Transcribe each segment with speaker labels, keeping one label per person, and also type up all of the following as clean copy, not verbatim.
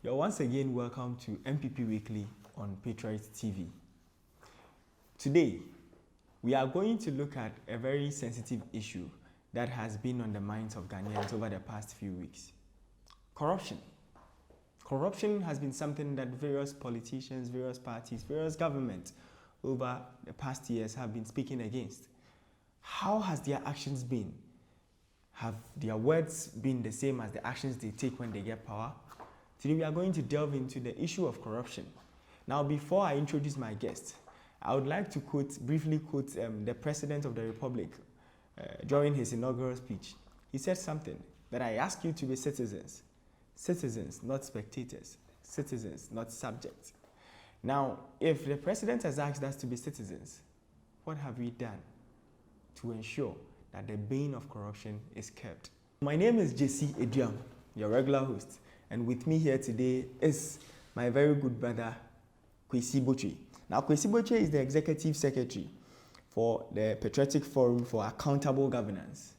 Speaker 1: You're once again welcome to NPP Weekly on Patriot TV. Today, we are going to look at a very sensitive issue that has been on the minds of Ghanaians over the past few weeks. Corruption. Corruption has been something that various politicians, various parties, various governments over the past years have been speaking against. How has their actions been? Have their words been the same as the actions they take when they get power? Today we are going to delve into the issue of corruption. Now, before I introduce my guest, I would like to briefly quote the President of the Republic during his inaugural speech. He said something that I ask you to be citizens. Citizens, not spectators. Citizens, not subjects. Now, if the President has asked us to be citizens, what have we done to ensure that the bane of corruption is kept? My name is JC Ediam, your regular host. And with me here today is my very good brother, Kwesi Botwe. Now, Kwesi Botwe is the Executive Secretary for the Patriotic Forum for Accountable Governance.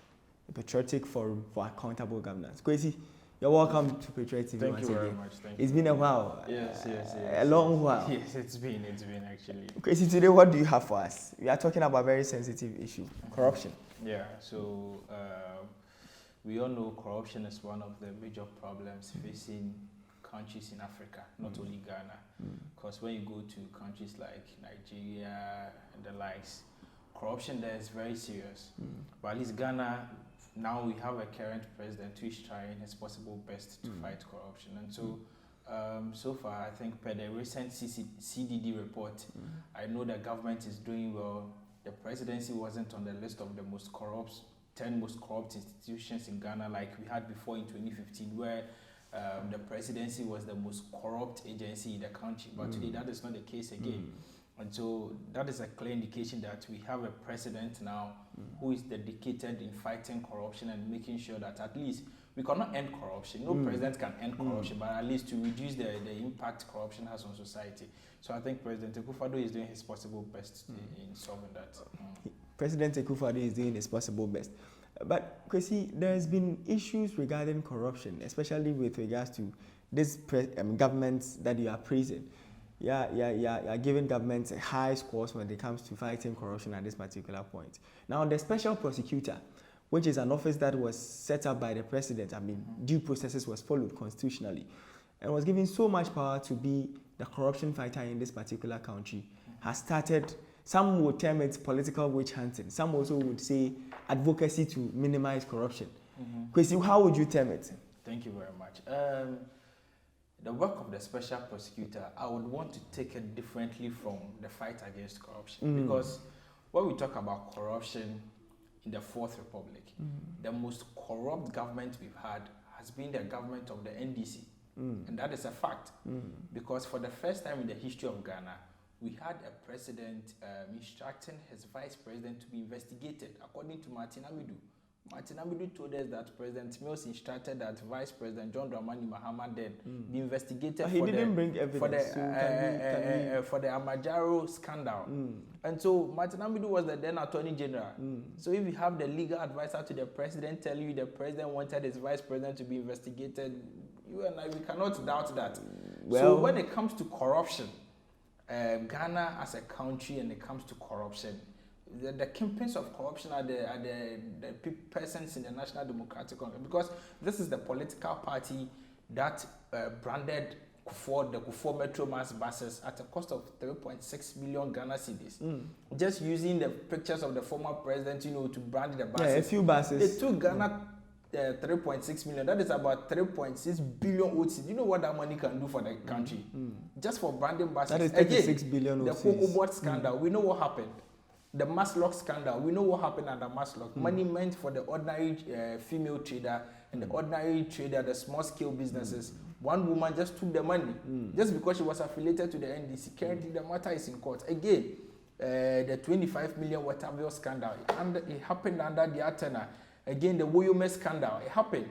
Speaker 1: The Patriotic Forum for Accountable Governance. Kwesi, you're welcome to Patriot TV.
Speaker 2: Thank you very much.
Speaker 1: It's been a while.
Speaker 2: Yes.
Speaker 1: A long while.
Speaker 2: Yes, it's been actually.
Speaker 1: Kwesi, today what do you have for us? We are talking about a very sensitive issue, corruption.
Speaker 2: Yeah, so we all know corruption is one of the major problems facing countries in Africa, not only Ghana. Because when you go to countries like Nigeria and the likes, corruption there is very serious. But at least Ghana, now we have a current president who is trying his possible best to fight corruption. And so, so far, I think per the recent CDD report, I know the government is doing well. The presidency wasn't on the list of the 10 most corrupt institutions in Ghana like we had before in 2015, where the presidency was the most corrupt agency in the country. But today that is not the case again. And so that is a clear indication that we have a president now who is dedicated in fighting corruption and making sure that at least we cannot end corruption. No president can end corruption, but at least to reduce the impact corruption has on society. So I think President Akufo-Addo is doing his possible best in solving that.
Speaker 1: President Akufo-Addo is doing his possible best. But, Kwesi, there's been issues regarding corruption, especially with regards to this governments that you are praising. You're giving governments high scores when it comes to fighting corruption at this particular point. Now, the special prosecutor, which is an office that was set up by the president, due processes was followed constitutionally, and was given so much power to be the corruption fighter in this particular country, has started, some would term it political witch hunting, some also would say advocacy to minimize corruption. Kwesi, how would you term it?
Speaker 2: Thank you very much. The work of the special prosecutor, I would want to take it differently from the fight against corruption. Because when we talk about corruption in the Fourth Republic, the most corrupt government we've had has been the government of the NDC. And that is a fact. Because for the first time in the history of Ghana, we had a president instructing his vice president to be investigated, according to Martin Amidu. Martin Amidu told us that President Mills instructed that Vice President John Dramani Mahama then be investigated
Speaker 1: he didn't bring evidence
Speaker 2: for the Amajaro scandal. And so Martin Amidu was the then Attorney General. So if you have the legal advisor to the president telling you the president wanted his vice president to be investigated, you and I, we cannot doubt that. Well, so when it comes to corruption, Ghana as a country, and it comes to corruption, the kingpins of corruption are the persons in the National Democratic Congress, because this is the political party that branded the Kufuor Metro Mass buses at a cost of 3.6 million Ghana cedis. Just using the pictures of the former president, to brand the buses.
Speaker 1: Yeah, a few buses.
Speaker 2: They took Ghana 3.6 million. That is about 3.6 billion OTs. You know what that money can do for the country? Just for branding buses.
Speaker 1: That is 36 billion
Speaker 2: OTs. The Cocoa Board scandal, we know what happened. The Maslock scandal, we know what happened at the Maslock. Money meant for the ordinary female trader and the ordinary trader, the small-scale businesses. One woman just took the money just because she was affiliated to the NDC. Currently, the matter is in court. Again, the 25 million Waterville scandal, and it happened under the Atena. Again, the Woyome scandal, it happened.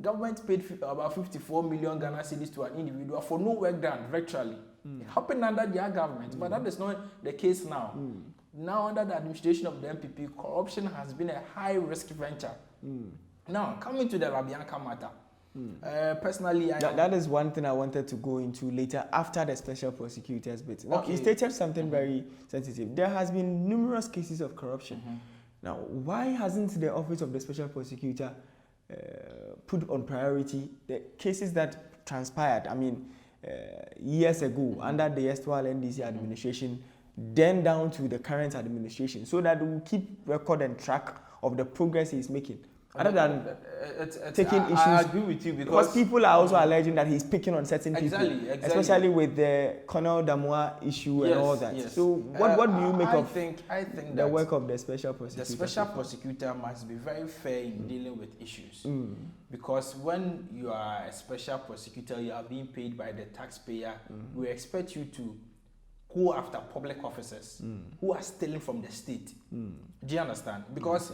Speaker 2: Government paid about 54 million Ghana cedis to an individual for no work done virtually. It happened under their government, but that is not the case now. Now, under the administration of the NPP, corruption has been a high-risk venture. Now, coming to the Labianca matter, Personally,
Speaker 1: that is one thing I wanted to go into later after the special prosecutor's bit. Now, you stated something very sensitive. There has been numerous cases of corruption. Now, why hasn't the office of the special prosecutor put on priority the cases that transpired? I mean, years ago under the erstwhile NDC administration, then down to the current administration, so that we keep record and track of the progress he's making. Other than taking issues,
Speaker 2: I agree with you
Speaker 1: because people are also alleging that he's picking on certain people, especially with the Colonel Damois issue and all that. So, what do you make of
Speaker 2: I think
Speaker 1: the work of the special prosecutor?
Speaker 2: The special prosecutor must be very fair in dealing with issues, because when you are a special prosecutor, you are being paid by the taxpayer. We expect you to go after public officers who are stealing from the state. Do you understand? Because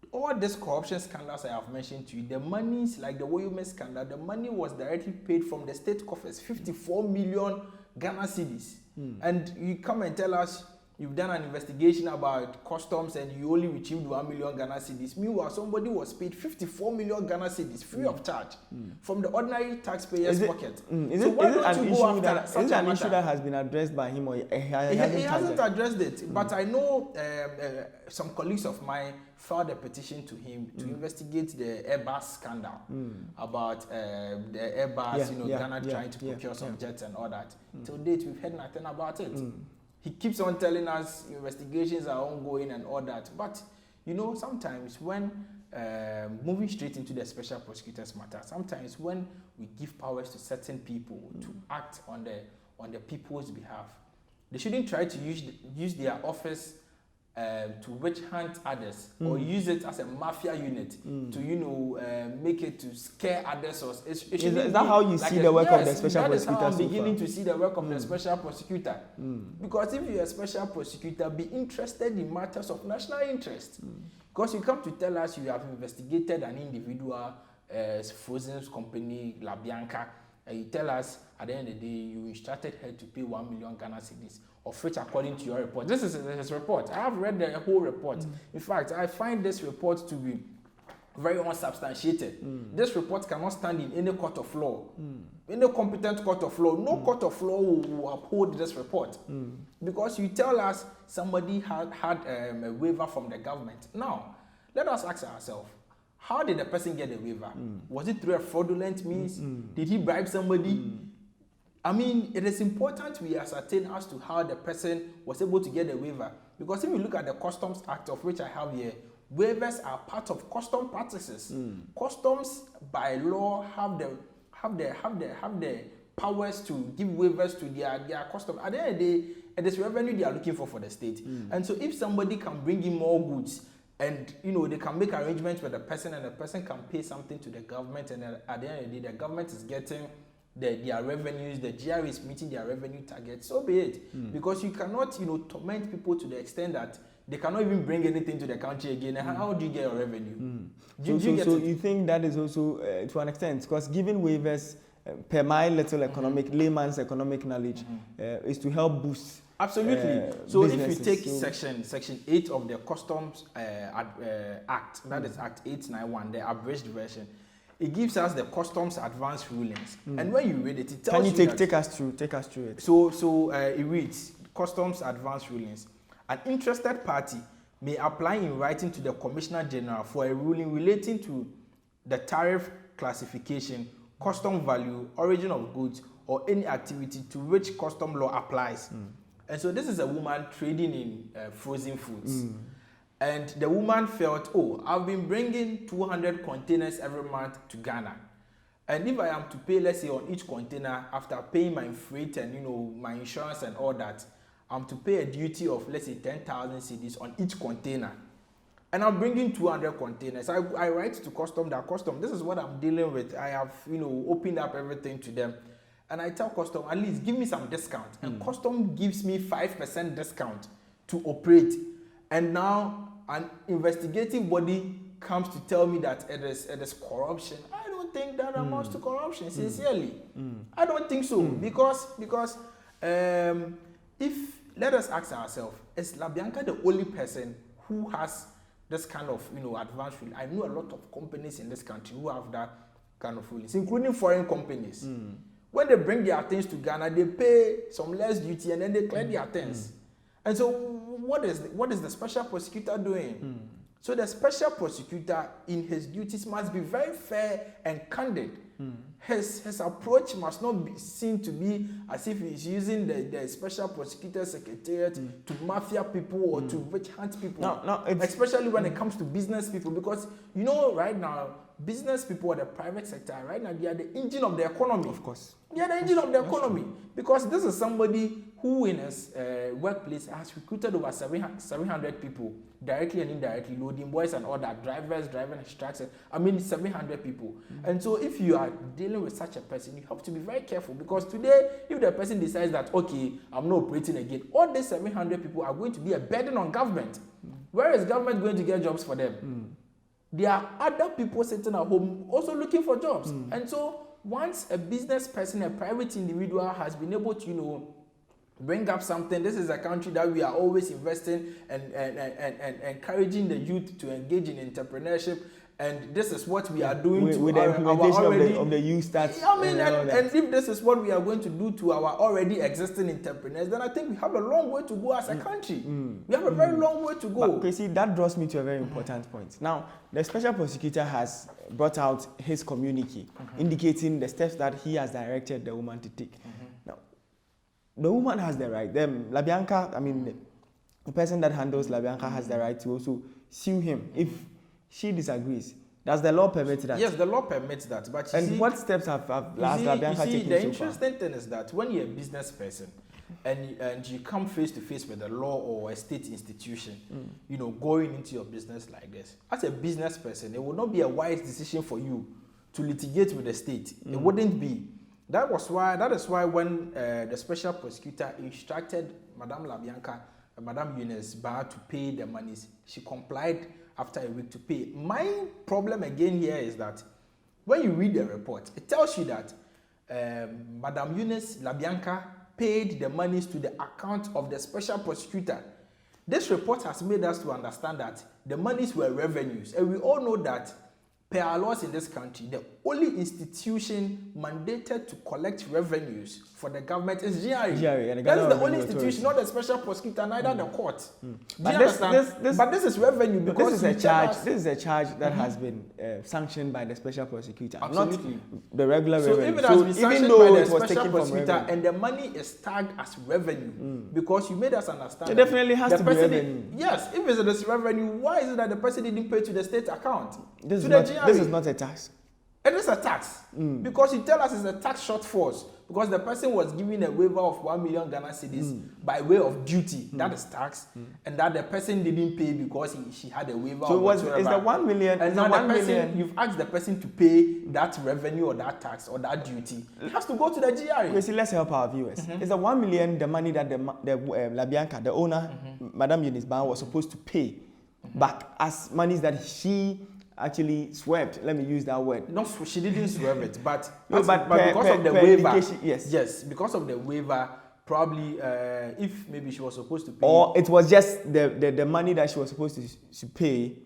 Speaker 2: all these corruption scandals I have mentioned to you, the monies, like the Woyome scandal, the money was directly paid from the state coffers, 54 million Ghana cedis. And you come and tell us you've done an investigation about customs and you only retrieved 1 million Ghana cedis. Meanwhile, somebody was paid 54 million Ghana cedis free of charge from the ordinary taxpayer's pocket.
Speaker 1: Is it an issue that has been addressed by him, or he
Speaker 2: hasn't addressed it? But I know some colleagues of mine filed a petition to him to investigate the Airbus scandal about the Airbus, Ghana trying to procure some jets and all that. Till date, we've heard nothing about it. He keeps on telling us investigations are ongoing and all that. But, sometimes when moving straight into the special prosecutor's matter, sometimes when we give powers to certain people to act on the people's behalf, they shouldn't try to use their office to witch hunt others or use it as a mafia unit to make it to scare others.
Speaker 1: Is that how you see the work of the special prosecutor?
Speaker 2: That is how I'm beginning to see the work of the special prosecutor. Because if you're a special prosecutor, be interested in matters of national interest. Because you come to tell us you have investigated an individual frozen company, La Bianca, and you tell us at the end of the day you instructed her to pay 1 million Ghana cedis, of which, according to your report, this is his report. I have read the whole report. In fact, I find this report to be very unsubstantiated. This report cannot stand in any court of law. Any competent court of law, no court of law will uphold this report. Because you tell us somebody had a waiver from the government. Now, let us ask ourselves, how did the person get a waiver? Was it through a fraudulent means? Did he bribe somebody? I mean, it is important we ascertain as to how the person was able to get a waiver. Because if you look at the Customs Act, of which I have here, waivers are part of custom practices. Customs, by law, have the powers to give waivers to their custom. At the end of the day, it is revenue they are looking for the state. And so if somebody can bring in more goods, and they can make arrangements with the person, and the person can pay something to the government, and at the end of the day, the government is getting their revenues, the GR is meeting their revenue target, so be it. Because you cannot, torment people to the extent that they cannot even bring anything to the country again. And how do you get your revenue?
Speaker 1: So you think that is also, to an extent, because giving waivers, per my little economic, layman's economic knowledge, is to help boost.
Speaker 2: Absolutely. So if you take section 8 of the Customs Act, that is Act 891, the abridged version, it gives us the customs advance rulings. And when you read it, it tells you
Speaker 1: Can you take us through it?
Speaker 2: So it reads, customs advance rulings. An interested party may apply in writing to the Commissioner General for a ruling relating to the tariff classification, custom value, origin of goods, or any activity to which custom law applies. And so this is a woman trading in frozen foods. And the woman felt, I've been bringing 200 containers every month to Ghana. And if I am to pay, let's say, on each container, after paying my freight and, my insurance and all that, I'm to pay a duty of, let's say, 10,000 cedis on each container. And I'm bringing 200 containers. I write to custom that custom, this is what I'm dealing with. I have, opened up everything to them. And I tell custom, at least give me some discount. And custom gives me 5% discount to operate. And now an investigative body comes to tell me that it is corruption. I don't think that amounts to corruption, sincerely. I don't think so. Because if, let us ask ourselves, is La Bianca the only person who has this kind of, advanced rule? I know a lot of companies in this country who have that. kind of rulings, including foreign companies. When they bring their things to Ghana, they pay some less duty and then they clear their things. And so what is the special prosecutor doing? So the special prosecutor in his duties must be very fair and candid. His approach must not be seen to be as if he's using the special prosecutor secretariat to mafia people or to witch hunt people.
Speaker 1: No,
Speaker 2: especially when it comes to business people, because you know right now, business people or the private sector, right now, they are the engine of the economy.
Speaker 1: Of course.
Speaker 2: They are the engine of the economy. Because this is somebody who in his workplace has recruited over 700 people, directly and indirectly, loading boys and all that, drivers, driving instructors, 700 people. And so if you are dealing with such a person, you have to be very careful, because today, if the person decides that, okay, I'm not operating again, all these 700 people are going to be a burden on government. Where is government going to get jobs for them? There are other people sitting at home also looking for jobs. And so once a business person, a private individual has been able to, bring up something, this is a country that we are always investing and encouraging the youth to engage in entrepreneurship. And this is what we are doing
Speaker 1: with the implementation of the youth stats.
Speaker 2: And if this is what we are going to do to our already existing entrepreneurs, then I think we have a long way to go as a country. We have a very long way to go.
Speaker 1: But, see, that draws me to a very important point. Now, the special prosecutor has brought out his communique, indicating the steps that he has directed the woman to take. Now, the woman has the right. LaBianca, the person that handles LaBianca has the right to also sue him if she disagrees. Does the law permit that?
Speaker 2: Yes, the law permits that. But
Speaker 1: what steps has LaBianca taken?
Speaker 2: The interesting thing is that when you're a business person and you come face to face with a law or a state institution, going into your business like this, as a business person, it would not be a wise decision for you to litigate with the state. It wouldn't be. That is why when the special prosecutor instructed Madame LaBianca, Madame Eunice Barr to pay the monies, she complied after a week to pay. My problem again here is that when you read the report, it tells you that Madame Eunice LaBianca paid the monies to the account of the special prosecutor. This report has made us to understand that the monies were revenues, and we all know that per our laws in this country, the only institution mandated to collect revenues for the government is GRA. That is the only institution, not the special prosecutor, neither the court. But this is revenue, because
Speaker 1: this is a charge that has been sanctioned by the special prosecutor,
Speaker 2: absolutely,
Speaker 1: not the regular
Speaker 2: so
Speaker 1: revenue.
Speaker 2: If it has been sanctioned by the special prosecutor and the money is tagged as revenue, because you made us understand,
Speaker 1: it definitely has to be revenue.
Speaker 2: Yes, if it is revenue, why is it that the person didn't pay to the state account?
Speaker 1: This is not a tax.
Speaker 2: It is a tax, because you tell us it's a tax shortfall, because the person was given a waiver of 1 million Ghana cedis by way of duty. That is tax, and that the person didn't pay because she had a waiver.
Speaker 1: So is the 1 million?
Speaker 2: And now you've asked the person to pay that revenue or that tax or that duty. It has to go to the GRA.
Speaker 1: Okay, so let's help our viewers. Is the 1 million the money that the LaBianca, the owner, Madame Eunice Barr, was supposed to pay back as monies that she actually swept? Let me use that word.
Speaker 2: No, she didn't sweep it, but because of the waiver, yes, because of the waiver, probably if maybe she was supposed to pay,
Speaker 1: or it was just the money that she was supposed to pay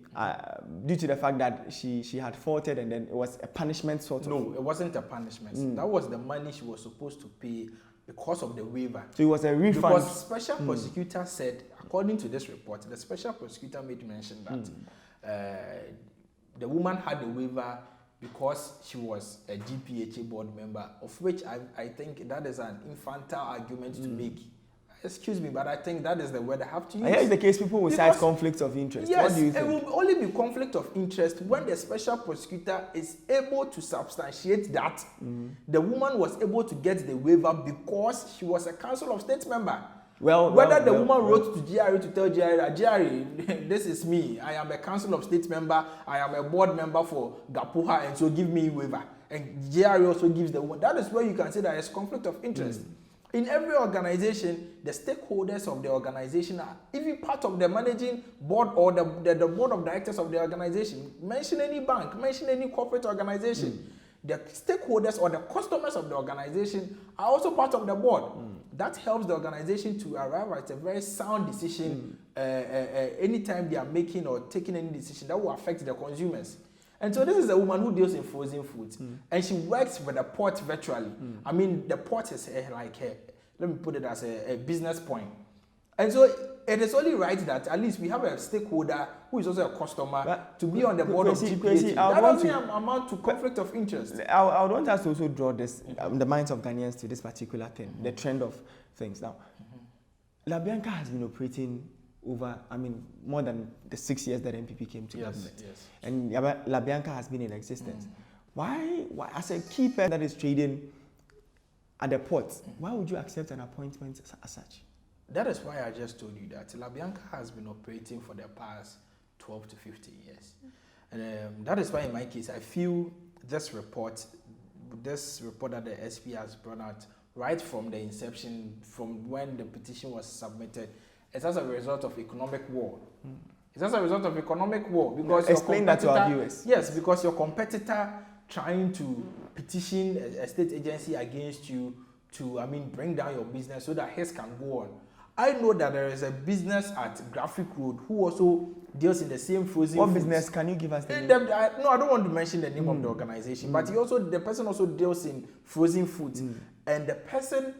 Speaker 1: due to the fact that she had faulted, and then it was a punishment sort of.
Speaker 2: No, it wasn't a punishment. That was the money she was supposed to pay because of the waiver.
Speaker 1: So it was a refund.
Speaker 2: Because special prosecutor said, according to this report, the special prosecutor made mention that the woman had a waiver because she was a GPHA board member, of which I think that is an infantile argument to make. Excuse me, but I think that is the word I have to use.
Speaker 1: Here is the case people will cite conflict of interest.
Speaker 2: Yes,
Speaker 1: what do you think?
Speaker 2: It will only be conflict of interest when the special prosecutor is able to substantiate that the woman was able to get the waiver because she was a Council of State member. Whether the woman wrote to GRA to tell GRA that GRA, this is me, I am a Council of State member, I am a board member for Gapuha, and so give me waiver. And GRA also gives the woman. That is where you can say that there's conflict of interest. In every organization, the stakeholders of the organization are even part of the managing board or the board of directors of the organization. Mention any bank, mention any corporate organization. The stakeholders or the customers of the organization are also part of the board. That helps the organization to arrive at a very sound decision anytime they are making or taking any decision that will affect the consumers. And so this is a woman who deals in frozen foods, and she works with the port virtually. I mean, the port is like her, let me put it as a business point. And so it is only right that at least we have a stakeholder who is also a customer to be on the board of GPH. That doesn't amount to conflict of interest.
Speaker 1: I would want us to also draw this, the minds of Ghanaians to this particular thing, the trend of things. Now, La Bianca has been operating over, I mean, more than the 6 years that NPP came to government.
Speaker 2: Yes.
Speaker 1: And La Bianca has been in existence. Why, as a key person that is trading at the port, why would you accept an appointment as such?
Speaker 2: That is why I just told you that La Bianca has been operating for the past 12 to 15 years. And that is why in my case, I feel this report that the SP has brought out right from the inception, from when the petition was submitted, it's as a result of economic war. It's as a result of economic war. Because
Speaker 1: explain that to our viewers.
Speaker 2: Yes, because your competitor trying to petition a state agency against you to, bring down your business so that his can go on. I know that there is a business at Graphic Road who also deals in the same frozen
Speaker 1: What
Speaker 2: foods.
Speaker 1: business? Can you give us the name?
Speaker 2: No, I don't want to mention the name of the organization, but the person also deals in frozen foods. And the person,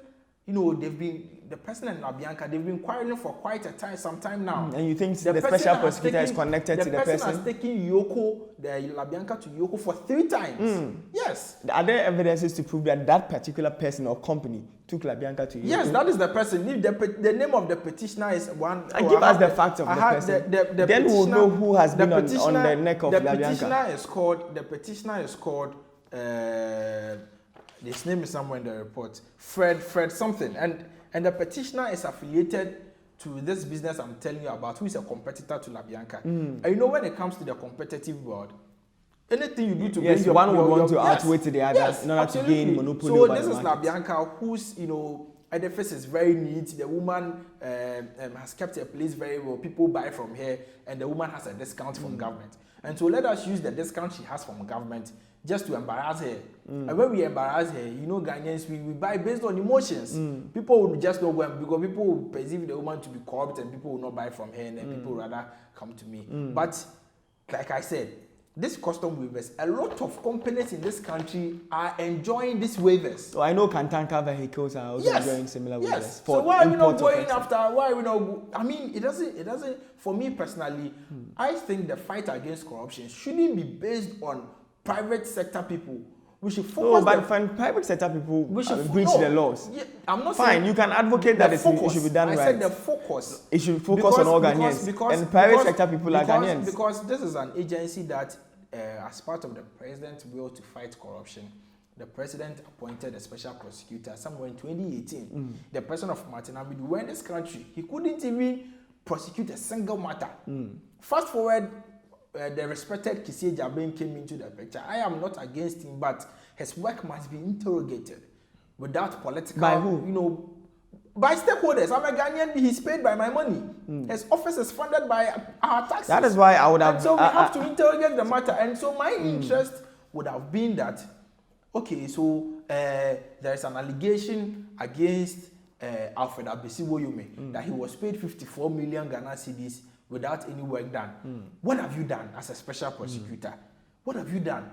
Speaker 2: the person and La Bianca, they've been quarreling for quite some time now.
Speaker 1: And you think the special prosecutor is connected to the person?
Speaker 2: The person has taken La Bianca to Yoko for 3 times. Yes.
Speaker 1: Are there evidences to prove that that particular person or company took La Bianca to Yoko?
Speaker 2: Yes, that is the person. If the name of the petitioner is one.
Speaker 1: Give us the facts of the person. Then we'll know who has been on the neck of La Bianca.
Speaker 2: The petitioner is called. His name is somewhere in the report. Fred something. And the petitioner is affiliated to this business I'm telling you about, who is a competitor to La Bianca. And when it comes to the competitive world, anything you do to bring your...
Speaker 1: one would want to outwit the other in order to gain monopoly
Speaker 2: so
Speaker 1: over
Speaker 2: this
Speaker 1: the
Speaker 2: is La Bianca, whose, edifice is very neat. The woman has kept her place very well. People buy from her, and the woman has a discount from government. And so let us use the discount she has from government just to embarrass her. And when we embarrass her, Ghanaians, we buy based on emotions. People will just not go, because people will perceive the woman to be corrupt, and people will not buy from her, and then people rather come to me. But like I said, this custom waivers, a lot of companies in this country are enjoying these waivers.
Speaker 1: So I know Kantanka vehicles are also enjoying similar waivers.
Speaker 2: Yes. So why are we not going after? Why are we not? It doesn't. For me personally, I think the fight against corruption shouldn't be based on private sector people. We should focus.
Speaker 1: No, but when private sector people breach the laws,
Speaker 2: I'm not
Speaker 1: fine.
Speaker 2: saying
Speaker 1: You can advocate that it should be done right.
Speaker 2: I said the focus.
Speaker 1: It should focus on all Ghanaians. And private sector people are Ghanaians.
Speaker 2: Because this is an agency that, as part of the president's will to fight corruption, the president appointed a special prosecutor somewhere in 2018. The person of Martin Amidu, when in this country, he couldn't even prosecute a single matter. Fast forward. The respected Kissie Jabin came into the picture. I am not against him, but his work must be interrogated without political...
Speaker 1: By who?
Speaker 2: By stakeholders. I'm a Ghanaian, he's paid by my money. His office is funded by our taxes.
Speaker 1: That is why I would have...
Speaker 2: And so we have to interrogate the matter. And so my interest would have been that, okay, so there is an allegation against Alfred Abesiwoyome that he was paid 54 million Ghana cedis without any work done. What have you done as a special prosecutor? What have you done?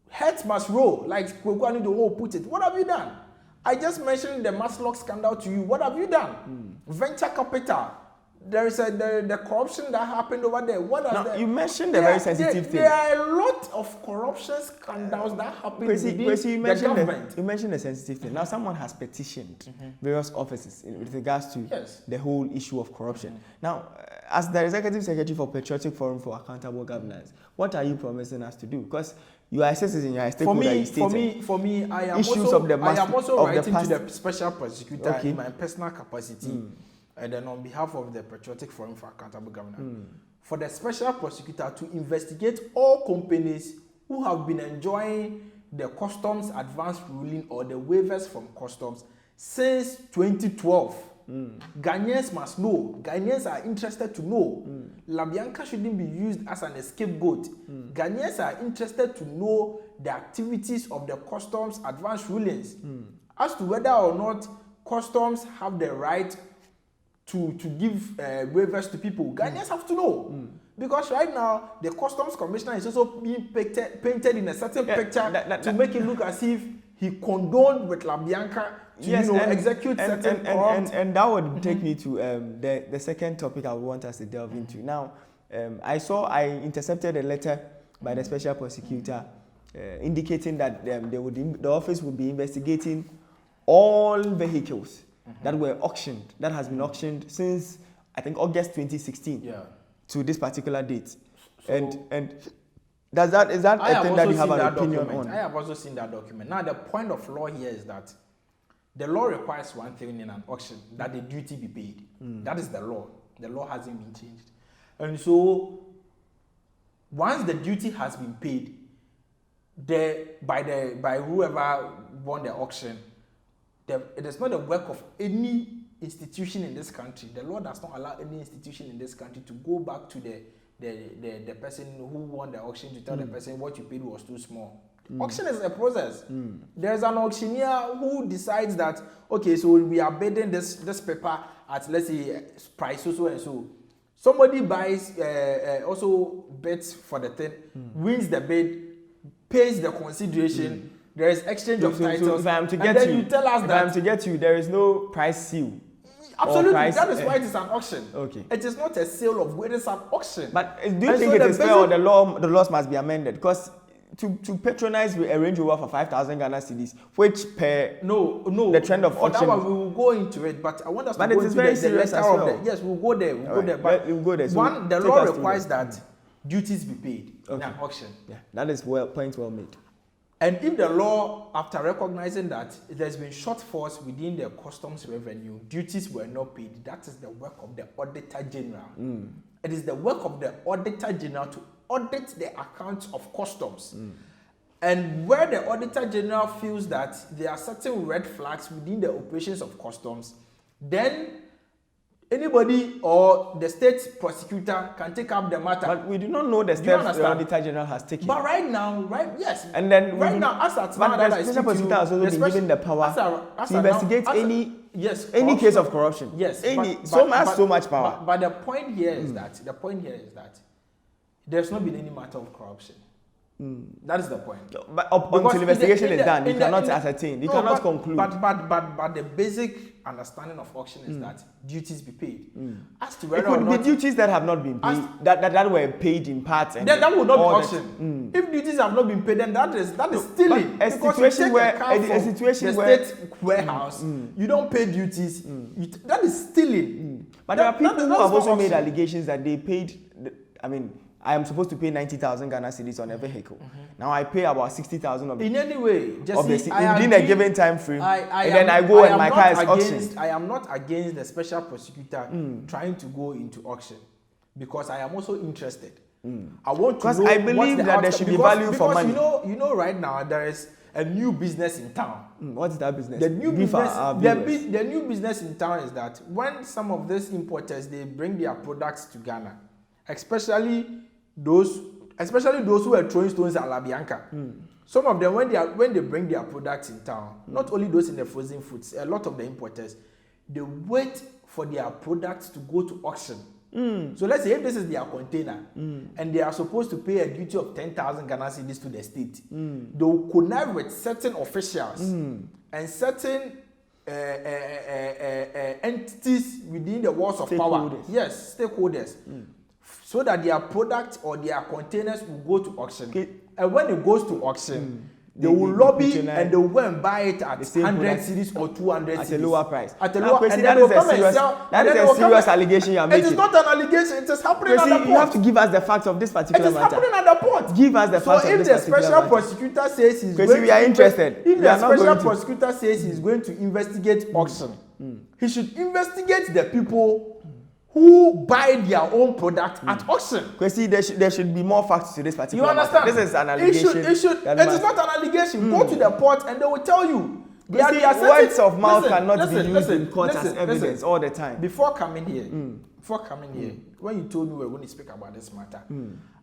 Speaker 2: Heads must roll, like Kwekwane Doho put it. What have you done? I just mentioned the Maslock scandal to you. What have you done? Venture capital. There is the corruption that happened over there.
Speaker 1: You mentioned a very sensitive thing.
Speaker 2: There are a lot of corruption scandals that happen within the government.
Speaker 1: You mentioned a sensitive thing. Now, someone has petitioned various offices with regards to the whole issue of corruption. Now, as the Executive Secretary for Patriotic Forum for Accountable Governance, what are you promising us to do? Because you are a citizen, you are a stakeholder.
Speaker 2: For me, I am also writing to the special prosecutor in my personal capacity. And then on behalf of the Patriotic Forum for Accountable Governance, for the special prosecutor to investigate all companies who have been enjoying the customs advance ruling or the waivers from customs since 2012. Ghanaians must know. Ghanaians are interested to know. La Bianca shouldn't be used as an scapegoat. Ghanaians are interested to know the activities of the customs advance rulings as to whether or not customs have the right
Speaker 3: to give waivers to people. Ghanaians have to know. Because right now, the customs commissioner is also being painted in a certain picture to make it look as if he condoned with LaBianca to execute certain corrupt...
Speaker 1: And that would take me to the second topic I want us to delve into. Now, I intercepted a letter by the special prosecutor indicating that the office would be investigating all vehicles that were auctioned, that has been auctioned since, I think, August 2016 to this particular date. So and is that a thing that you have an opinion on?
Speaker 3: I have also seen that document. Now, the point of law here is that the law requires one thing in an auction, that the duty be paid. That is the law. The law hasn't been changed. And so, once the duty has been paid, by whoever won the auction, it is not the work of any institution in this country. The law does not allow any institution in this country to go back to the person who won the auction to tell the person what you paid was too small. Auction is a process. There's an auctioneer who decides that, okay, so we are bidding this paper at, let's say, price so and so. Somebody buys, also bids for the thing, wins the bid, pays the consideration. There is exchange of titles.
Speaker 1: So if I am to get
Speaker 3: then you tell us that
Speaker 1: I am to get you, there is no price seal.
Speaker 3: Absolutely, that is why it is an auction.
Speaker 1: Okay.
Speaker 3: It is not a sale of goods; it is an auction.
Speaker 1: But do you think it is fair, or the laws must be amended? Because to patronize a Range Rover for 5,000 Ghana cedis, which
Speaker 3: no,
Speaker 1: the trend of auction.
Speaker 3: For that one, we will go into it. But I want us to
Speaker 1: go into the letter of the.
Speaker 3: Yes, we'll go there. We'll go there. But
Speaker 1: we'll go there. So
Speaker 3: one, the law requires that duties be paid in an auction.
Speaker 1: Yeah, that is point well made.
Speaker 3: And if the law, after recognizing that there's been shortfalls within the customs revenue, duties were not paid, that is the work of the Auditor General. It is the work of the Auditor General to audit the accounts of customs. And where the Auditor General feels that there are certain red flags within the operations of customs, then anybody or the state prosecutor can take up the matter.
Speaker 1: But we do not know the steps the Auditor General has taken.
Speaker 3: But right now, yes.
Speaker 1: And then
Speaker 3: now, as at
Speaker 1: now that the special prosecutor has also been given the power to investigate any case of corruption.
Speaker 3: Yes.
Speaker 1: So much power.
Speaker 3: But the point here is that there's not been any matter of corruption. That is the point.
Speaker 1: But until investigation is done, you cannot ascertain. You cannot conclude.
Speaker 3: But the basic understanding of auction is that duties be paid. As to whether
Speaker 1: it could be duties that have not been paid, that were paid in part. And
Speaker 3: that would not be auction. If duties have not been paid, then that is stealing.
Speaker 1: A situation where
Speaker 3: the state warehouse, you don't pay duties. That is stealing.
Speaker 1: But there are people who have also made allegations that they paid. I am supposed to pay 90,000 Ghana cedis on a vehicle. Now I pay about 60,000 of it.
Speaker 3: In any way,
Speaker 1: within a given time frame, then I go and my car is auctioned.
Speaker 3: I am not against the special prosecutor trying to go into auction, because I am also interested. I want to know, because
Speaker 1: I believe that there should be value for money.
Speaker 3: You know, right now there is a new business in town.
Speaker 1: What is that business?
Speaker 3: The new business in town is that when some of these importers, they bring their products to Ghana, especially those who are throwing stones at LaBianca. Some of them, when they bring their products in town, not only those in the frozen foods, a lot of the importers, they wait for their products to go to auction. So let's say if this is their container and they are supposed to pay a duty of 10,000 Ghana cedis to the state, they will connive with certain officials and certain entities within the walls of power. Yes, stakeholders. So that their product or their containers will go to auction. Okay. And when it goes to auction, they will lobby and they will go and buy it at 100 cedis or 200 cedis.
Speaker 1: At a lower price.
Speaker 3: At a lower,
Speaker 1: and that is a serious allegation you are making.
Speaker 3: It is not an allegation, it is happening at the port.
Speaker 1: You have to give us the facts of this particular matter.
Speaker 3: It is happening at the port.
Speaker 1: Give us the facts of this particular matter.
Speaker 3: So if the special prosecutor says he's going to...
Speaker 1: we are interested.
Speaker 3: If the special prosecutor says he's going to investigate auction, he should investigate the people who buy their own product at auction.
Speaker 1: Kwesi, there should be more facts to this particular
Speaker 3: You understand?
Speaker 1: Matter. This is an allegation.
Speaker 3: It is not an allegation. Go to the port and they will tell you.
Speaker 1: Words of mouth cannot be used in court as evidence all the time.
Speaker 3: Before coming here, when you told me we were going to speak about this matter,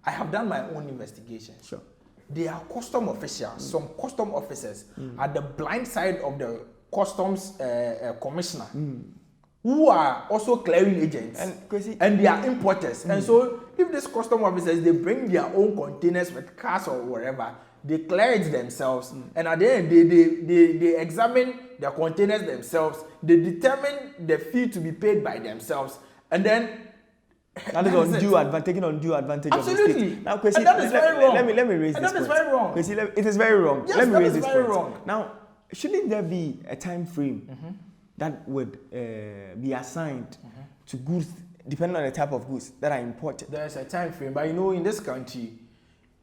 Speaker 3: I have done my own investigation.
Speaker 1: Sure.
Speaker 3: There are custom officials, some custom officers at the blind side of the customs commissioner, who are also clearing agents, and they are importers. And so if these custom officers, they bring their own containers with cars or whatever, they clear it themselves, and at the end they examine the containers themselves, they determine the fee to be paid by themselves, and then
Speaker 1: that is on taking undue advantage
Speaker 3: Absolutely.
Speaker 1: of the state. Now, Kwesi,
Speaker 3: and that is very wrong.
Speaker 1: Let me raise
Speaker 3: and
Speaker 1: this
Speaker 3: that is
Speaker 1: point.
Speaker 3: very wrong.
Speaker 1: Kwesi, it is very wrong.
Speaker 3: Yes,
Speaker 1: let me
Speaker 3: that
Speaker 1: raise
Speaker 3: is
Speaker 1: this
Speaker 3: very
Speaker 1: point.
Speaker 3: wrong.
Speaker 1: Now, shouldn't there be a time frame that would be assigned to goods, depending on the type of goods that are imported?
Speaker 3: There is a time frame, but in this country,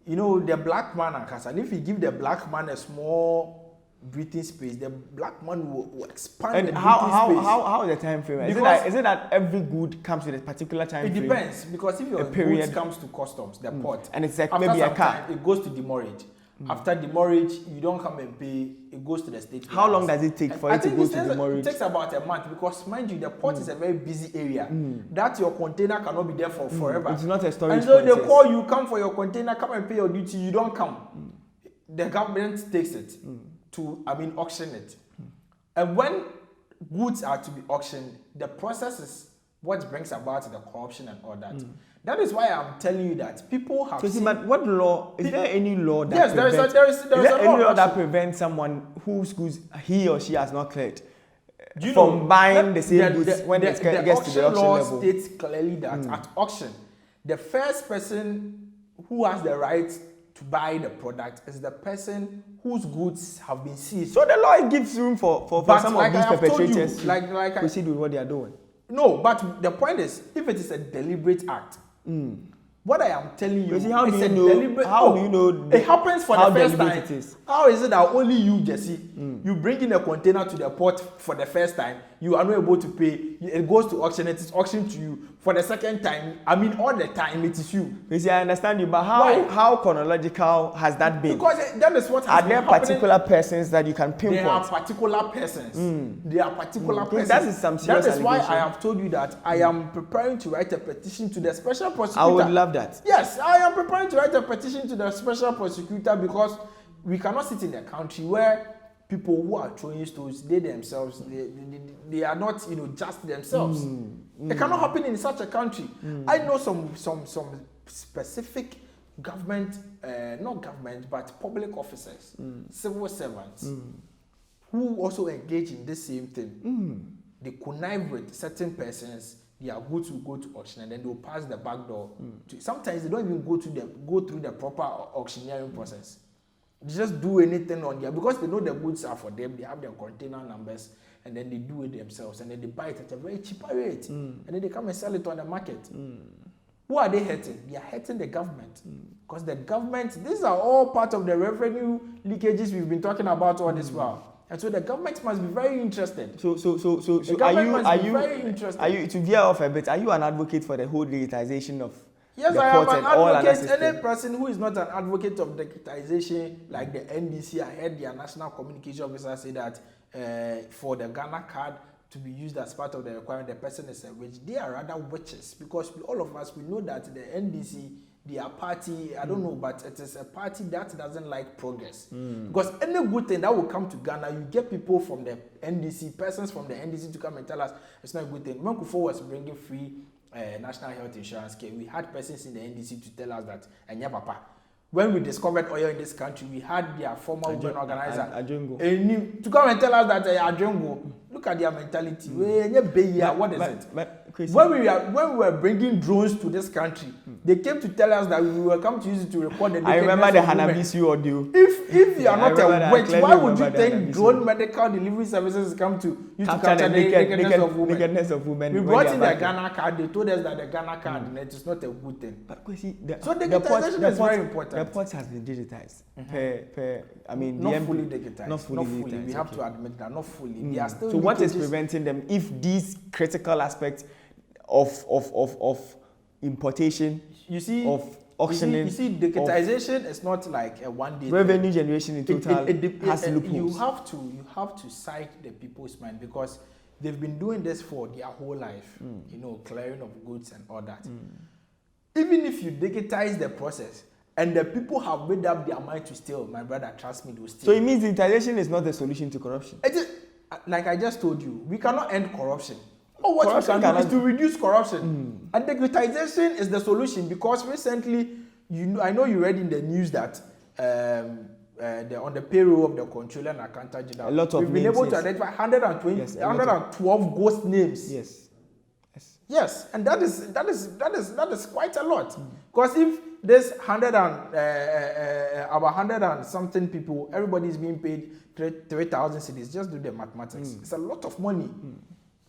Speaker 3: the black man and if you give the black man a small breathing space, the black man will expand
Speaker 1: and
Speaker 3: the
Speaker 1: how is the time frame? Is it that every good comes with a particular time frame?
Speaker 3: It depends, because if your goods comes to customs, the port,
Speaker 1: and it's like
Speaker 3: after
Speaker 1: maybe a car,
Speaker 3: time, it goes to demurrage. After demurrage, you don't come and pay, it goes to the state.
Speaker 1: How long does it take for it to go to demurrage?
Speaker 3: It takes about a month, because mind you, the port is a very busy area. That your container cannot be there for forever.
Speaker 1: It's not a storage.
Speaker 3: And so they call you, come for your container, come and pay your duty. You don't come. The government takes it to, auction it. And when goods are to be auctioned, the process is what brings about the corruption and all that. That is why I'm telling you that people have seen.
Speaker 1: But what law? Is there any law that
Speaker 3: yes,
Speaker 1: prevents?
Speaker 3: there is
Speaker 1: any law that prevents someone whose goods he or she has not cleared from buying the same goods when it gets to the auction
Speaker 3: law
Speaker 1: level?
Speaker 3: States clearly that at auction, the first person who has the right to buy the product is the person whose goods have been seized.
Speaker 1: So the law gives room for some of these perpetrators
Speaker 3: to
Speaker 1: proceed with what they are doing.
Speaker 3: No, but the point is, if it is a deliberate act, what I am telling you,
Speaker 1: how do you know?
Speaker 3: It happens for the first time. How is it that only you, Jesse, you bring in a container to the port for the first time, you are not able to pay, it goes to auction, it is auctioned to you. For the second time, all the time, it is you.
Speaker 1: You see, I understand you, but how chronological has that been?
Speaker 3: Because that is what has been happening.
Speaker 1: Are there particular persons that you can pinpoint?
Speaker 3: There are particular persons. There are particular persons.
Speaker 1: That is some serious
Speaker 3: That is why
Speaker 1: allegation.
Speaker 3: I have told you that I am preparing to write a petition to the special prosecutor.
Speaker 1: I would love that.
Speaker 3: Yes, I am preparing to write a petition to the special prosecutor, because we cannot sit in a country where people who are throwing stones, they themselves, they are not, just themselves. It cannot happen in such a country. I know some specific government, not government, but public officers, civil servants, who also engage in the same thing. They connive with certain persons. Their goods will go to auction, and then they will pass the back door. Sometimes they don't even go through the proper auctioneering process. They just do anything on there, because they know the goods are for them. They have their container numbers, and then they do it themselves, and then they buy it at a very cheaper rate, and then they come and sell it on the market. Who are they hurting? They are hurting the government, because the government. These are all part of the revenue leakages we've been talking about all this while. And so the government must be very interested.
Speaker 1: So are you to veer off a bit? Are you an advocate for the whole digitization of?
Speaker 3: Yes, I am an advocate. Any person who is not an advocate of digitization, like the NDC, I heard their national communication officer say that for the Ghana card to be used as part of the requirement, the person is a witch. They are rather witches, because all of us, we know that the NDC, their party, I don't know, but it is a party that doesn't like progress. Because any good thing that will come to Ghana, you get people from the NDC, persons from the NDC to come and tell us it's not a good thing. When Kufo was bringing free national health insurance care, we had persons in the NDC to tell us that, and yeah, papa, when we discovered oil in this country, we had their former women organizer to come and tell us that Adjongo. Look at their mentality. What is it? When we were bringing drones to this country, they came to tell us that we were come to use it to record the.
Speaker 1: I remember the Hanabisu audio.
Speaker 3: If you are not a witch, why would you think drone medical delivery services come to use to capture the nakedness of women? We brought in the Ghana card. They told us that the Ghana card it is not a good thing.
Speaker 1: But see,
Speaker 3: so digitization is very important.
Speaker 1: The port has been digitized.
Speaker 3: Not fully digitized. Not fully. We have to admit that not fully. They are still.
Speaker 1: So what is preventing them if these critical aspects of importation, of auctioning,
Speaker 3: you see digitization is not like a one-day
Speaker 1: revenue generation in total has loopholes.
Speaker 3: You have to cite the people's mind, because they've been doing this for their whole life. Clearing of goods and all that. Even if you digitize the process and the people have made up their mind to steal, my brother, trust me, they'll steal.
Speaker 1: So it means digitization is not the solution to corruption.
Speaker 3: Like I just told you, we cannot end corruption. what
Speaker 1: corruption
Speaker 3: we can do is
Speaker 1: cannot-
Speaker 3: to reduce corruption. And digitization is the solution, because recently, I know you read in the news that on the payroll of the Controller and Accountant General,
Speaker 1: A lot of
Speaker 3: we've been
Speaker 1: names,
Speaker 3: able to
Speaker 1: yes.
Speaker 3: identify 120,
Speaker 1: Yes, a lot of-
Speaker 3: 112 ghost names.
Speaker 1: Yes.
Speaker 3: Yes, and that is quite a lot. Because if there's about 100 and something people, everybody is being paid 3,000 cedis. Just do the mathematics. It's a lot of money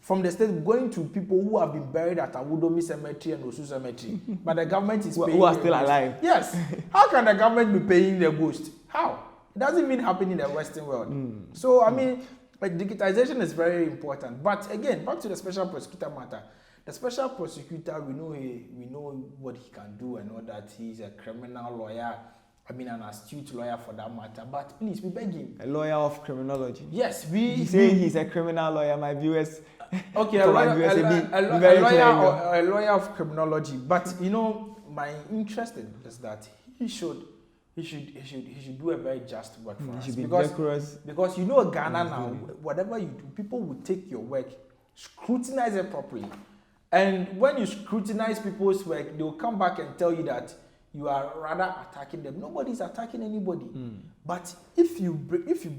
Speaker 3: from the state going to people who have been buried at Awudomi Cemetery and Osu Cemetery, but the government is paying.
Speaker 1: Who are
Speaker 3: the
Speaker 1: still
Speaker 3: ghost.
Speaker 1: alive.
Speaker 3: Yes. How can the government be paying the ghost? How? It doesn't mean happening in the Western world. So I mean, like, digitization is very important. But again, back to the special prosecutor matter. The special prosecutor, we know what he can do and all that. He's a criminal lawyer. I mean, an astute lawyer for that matter. But please, we beg him.
Speaker 1: A lawyer of criminology.
Speaker 3: Yes,
Speaker 1: You say he's a criminal lawyer, my viewers.
Speaker 3: Okay,
Speaker 1: a
Speaker 3: lawyer of criminology. But you know, my interest in is that he should do a very just work for us.
Speaker 1: He should be decorous.
Speaker 3: Because you know, Ghana now, whatever you do, people will take your work, scrutinize it properly. And when you scrutinize people's work, they'll come back and tell you that you are rather attacking them. Nobody's attacking anybody. But if you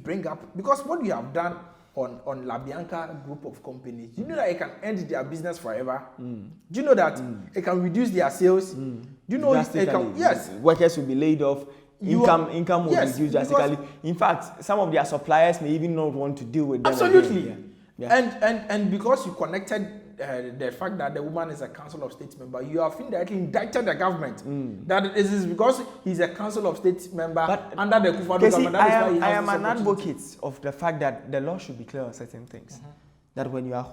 Speaker 3: bring up, because what we have done on La Bianca group of companies, you know that it can end their business forever. Do you know that it can reduce their sales? Do you know it can, yes,
Speaker 1: workers will be laid off. Income will
Speaker 3: yes,
Speaker 1: reduce drastically. In fact, some of their suppliers may even not want to deal with them.
Speaker 3: Absolutely.
Speaker 1: Again. Yeah.
Speaker 3: And because you connected the fact that the woman is a Council of State member, you have indirectly indicted the government. That it is because he's a Council of State member under the Kufuor government.
Speaker 1: I am an advocate of the fact that the law should be clear on certain things. That when you are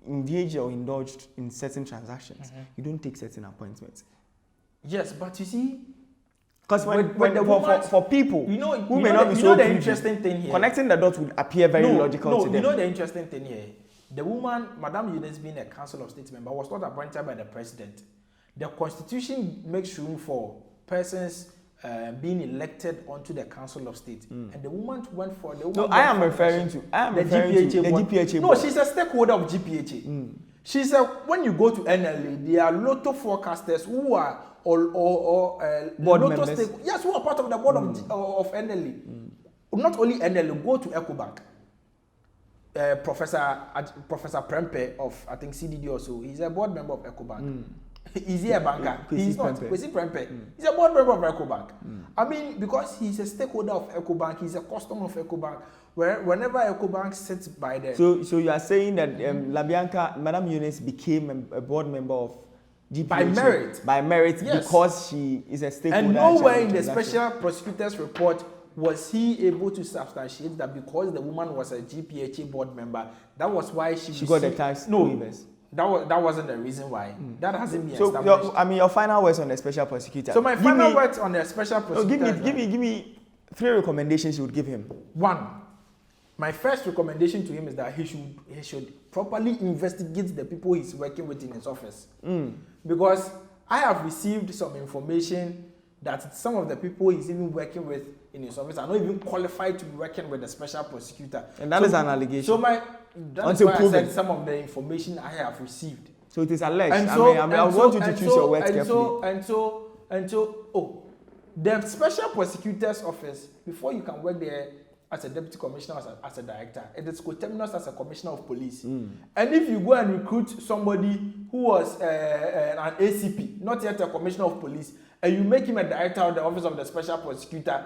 Speaker 1: engaged or indulged in certain transactions, you don't take certain appointments.
Speaker 3: Yes, but you see,
Speaker 1: because for people who may not be so
Speaker 3: the interesting thing here,
Speaker 1: connecting the dots would appear very logical to them.
Speaker 3: You know the interesting thing here? The woman, Madam Eunice, being a Council of State member, was not appointed by the president. The Constitution makes room for persons being elected onto the Council of State, and the woman went for the.
Speaker 1: No, I am referring to the GPHA
Speaker 3: board. No, she's a stakeholder of GPHA. She's when you go to NLA, there are lotto forecasters who are
Speaker 1: board members.
Speaker 3: Yes, who are part of the board of NLA. Not only NLA, go to EcoBank. Professor Prempe of, I think, CDD also, he's a board member of EcoBank. Is he a banker? He's not. Kwesi Prempe. He's a board member of EcoBank. I mean, because he's a stakeholder of EcoBank, he's a customer of EcoBank. Whenever EcoBank sits by there.
Speaker 1: So you are saying that La Bianca, Madame Eunice became a board member of GPHA
Speaker 3: by merit.
Speaker 1: By merit, yes. Because she is a stakeholder.
Speaker 3: And nowhere in the special prosecutor's report was he able to substantiate that because the woman was a GPHA board member, that was why she
Speaker 1: got the tax waivers.
Speaker 3: That wasn't the reason why. That hasn't been established.
Speaker 1: Your final words on the special prosecutor.
Speaker 3: So my final words on the special prosecutor.
Speaker 1: Give me 3 recommendations you would give him.
Speaker 3: 1. My first recommendation to him is that he should properly investigate the people he's working with in his office. Because I have received some information that some of the people he's even working with in his office are not even qualified to be working with the special prosecutor.
Speaker 1: And that is an allegation.
Speaker 3: So that's why I said some of the information I have received.
Speaker 1: So it is alleged. I want you to choose your words carefully.
Speaker 3: The special prosecutor's office, before you can work there as a deputy commissioner, as a director, it is coterminous as a commissioner of police. And if you go and recruit somebody who was an ACP, not yet a commissioner of police, and you make him a director of the office of the special prosecutor,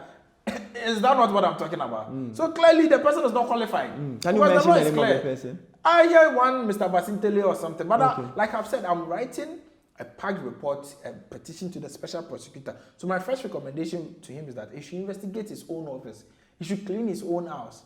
Speaker 3: is that not what I'm talking about? So clearly the person is not qualified.
Speaker 1: Can you mention the name of the person?
Speaker 3: I hear one, Mr. Basintele or something. But like I've said, I'm writing a packed report, a petition to the special prosecutor. So my first recommendation to him is that he should investigate his own office. He should clean his own house.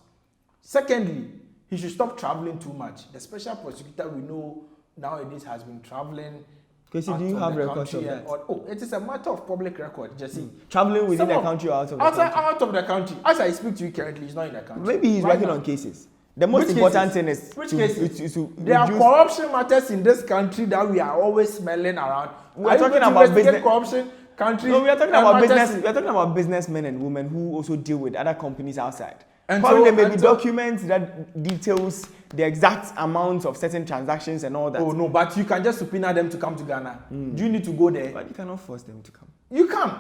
Speaker 3: Secondly, he should stop traveling too much. The special prosecutor we know nowadays has been traveling.
Speaker 1: Because do you have records of that?
Speaker 3: It is a matter of public record, Jesse.
Speaker 1: Traveling within the country or out of the country?
Speaker 3: Out of the country. As I speak to you currently, he's not in the country.
Speaker 1: Maybe he's working on cases. The most important thing is
Speaker 3: there are corruption matters in this country that we are always smelling around.
Speaker 1: We are talking about business
Speaker 3: corruption. Country.
Speaker 1: No, we are talking about business. We are talking about businessmen and women who also deal with other companies outside.
Speaker 3: And
Speaker 1: Probably
Speaker 3: so,
Speaker 1: there may be
Speaker 3: and so-
Speaker 1: documents that details the exact amounts of certain transactions and all that.
Speaker 3: Oh no, but you can just subpoena them to come to Ghana. Do you need to go there?
Speaker 1: But you cannot force them to come.
Speaker 3: You can.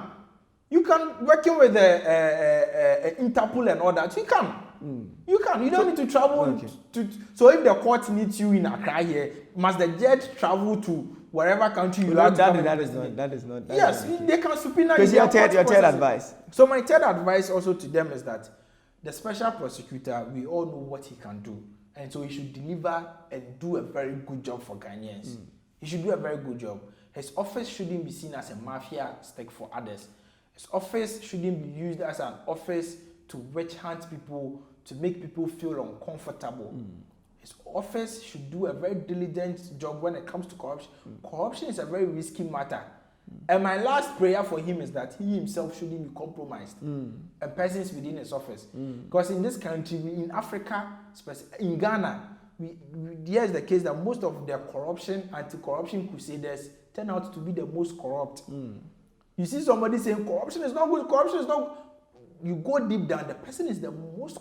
Speaker 3: You can, working with the Interpol and all that, you can. You can. You don't need to travel
Speaker 1: Okay.
Speaker 3: so if the court needs you in Accra here, must the judge travel to wherever country you
Speaker 1: No,
Speaker 3: are?
Speaker 1: that
Speaker 3: to
Speaker 1: is
Speaker 3: come
Speaker 1: not. That is not
Speaker 3: Yes,
Speaker 1: the case.
Speaker 3: they can subpoena you.
Speaker 1: Because
Speaker 3: There
Speaker 1: your
Speaker 3: are
Speaker 1: third
Speaker 3: court processes.
Speaker 1: advice.
Speaker 3: So my third advice also to them is that the special prosecutor, we all know what he can do. And so he should deliver and do a very good job for Ghanaians. He should do a very good job. His office shouldn't be seen as a mafia stick for others. His office shouldn't be used as an office to witch hunt people, to make people feel uncomfortable. His office should do a very diligent job when it comes to corruption. Corruption is a very risky matter. And my last prayer for him is that he himself shouldn't be compromised and persons within his office. Because in this country, in Africa, in Ghana, here's the case that most of the anti-corruption crusaders turn out to be the most corrupt. You see somebody saying corruption is not good, corruption is not. You go deep down, the person is the most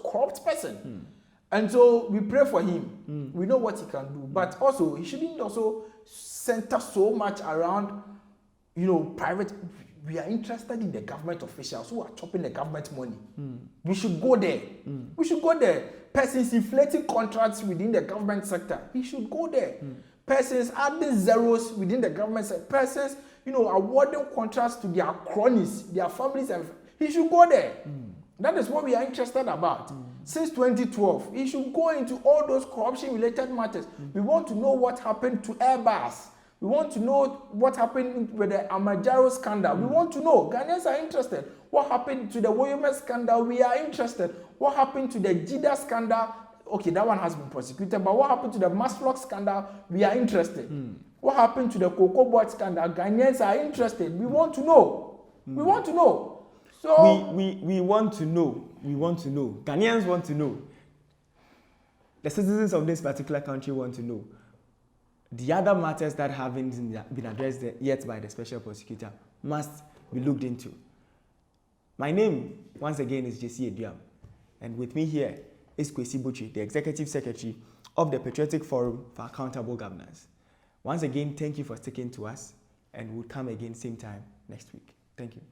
Speaker 3: corrupt person. And so we pray for him. We know what he can do, but also he shouldn't also center so much around, private. We are interested in the government officials who are chopping the government money. We should go there. We should go there. Persons inflating contracts within the government sector. He should go there. Persons adding zeros within the government sector. Persons, awarding contracts to their cronies, their families, and he should go there. That is what we are interested about. Since 2012, he should go into all those corruption-related matters. We want to know what happened to Airbus. We want to know what happened with the Amajaro scandal. We want to know. Ghanaians are interested. What happened to the Woyome scandal? We are interested. What happened to the Jida scandal? Okay, that one has been prosecuted. But what happened to the Maslock scandal? We are interested. What happened to the Cocoa Board scandal? Ghanaians are interested. We want to know. We want to know. So
Speaker 1: we want to know. We want to know. Ghanaians want to know. The citizens of this particular country want to know. The other matters that haven't been addressed yet by the special prosecutor must be looked into. My name, once again, is Jesse Eduam, and with me here is Kwesi Butchie, the Executive Secretary of the Patriotic Forum for Accountable Governance. Once again, thank you for sticking to us, and we'll come again same time next week. Thank you.